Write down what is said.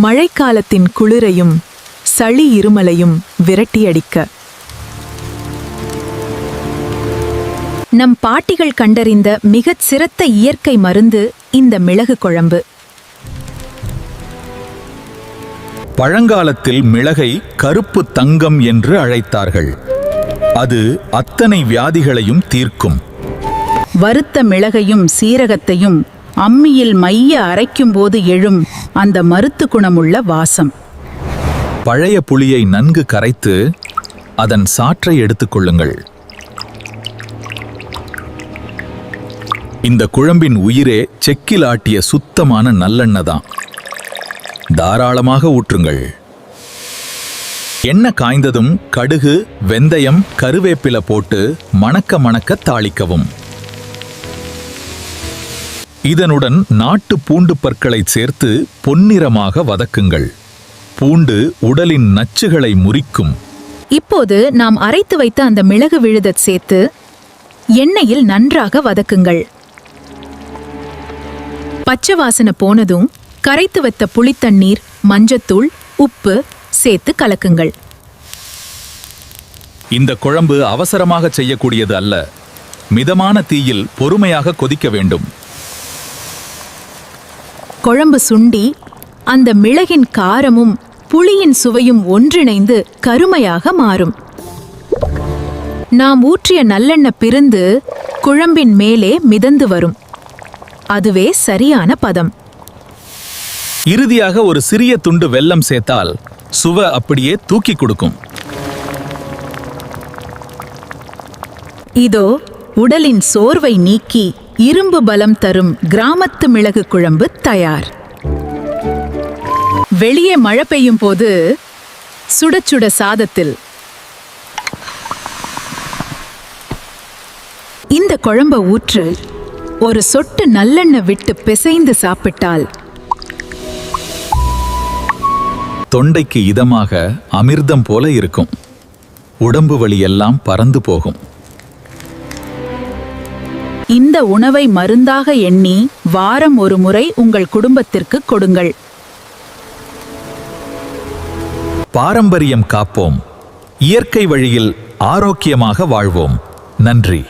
மழைக்காலத்தின் குளிரையும் சளி இருமலையும் விரட்டியடிக்க. நம் பாட்டிகள் கண்டறிந்த மிகச் சிறந்த இயற்கை மருந்து இந்த மிளகு குழம்பு. பழங்காலத்தில் மிளகை கருப்பு தங்கம் என்று அழைத்தார்கள். அது அத்தனை வியாதிகளையும் தீர்க்கும். வறுத்த மிளகையும் சீரகத்தையும் அம்மியில் மைய அரைக்கும்போது எழும் அந்த மருத்து குணமுள்ள வாசம். பழைய புளியை நன்கு கரைத்து அதன் சாற்றை எடுத்துக்கொள்ளுங்கள். இந்த குழம்பின் உயிரே செக்கில் ஆட்டிய சுத்தமான நல்லெண்ணெய் தான். தாராளமாக ஊற்றுங்கள். எண்ணெய் காய்ந்ததும் கடுகு, வெந்தயம், கருவேப்பிலை போட்டு மணக்க மணக்க தாளிக்கவும். இதனுடன் நாட்டு பூண்டு பற்களை சேர்த்து பொன்னிறமாக வதக்குங்கள். பூண்டு உடலின் நச்சுகளை முறிக்கும். இப்போது நாம் அரைத்து வைத்த அந்த மிளகு விழுதை சேர்த்து எண்ணெயில் நன்றாக வதக்குங்கள். பச்சை வாசனை போனதும் கரைத்து வைத்த புளித்தண்ணீர், மஞ்சத்தூள், உப்பு சேர்த்து கலக்குங்கள். இந்த குழம்பு அவசரமாக செய்யக்கூடியது அல்ல. மிதமான தீயில் பொறுமையாக கொதிக்க வேண்டும். குழம்பு சுண்டி அந்த மிளகின் காரமும் புளியின் சுவையும் ஒன்றிணைந்து கருமையாக மாறும். நாம் ஊற்றிய நல்லெண்ணெய் பிரிந்து குழம்பின் மேலே மிதந்து வரும். அதுவே சரியான பதம். இறுதியாக ஒரு சிறிய துண்டு வெல்லம் சேர்த்தால் சுவை அப்படியே தூக்கி கொடுக்கும். இதோ உடலின் சோர்வை நீக்கி இரும்பு பலம் தரும் கிராமத்து மிளகு குழம்பு தயார். வெளியே மழை பெய்யும் போது சுட சுட சாதத்தில் இந்த குழம்பை ஊற்று ஒரு சொட்டு நல்லெண்ணெய் விட்டு பிசைந்து சாப்பிட்டால் தொண்டைக்கு இதமாக அமிர்தம் போல இருக்கும். உடம்பு வலி எல்லாம் பறந்து போகும். இந்த உணவை மருந்தாக எண்ணி வாரம் ஒரு முறை உங்கள் குடும்பத்திற்கு கொடுங்கள். பாரம்பரியம் காப்போம். இயற்கை வழியில் ஆரோக்கியமாக வாழ்வோம். நன்றி.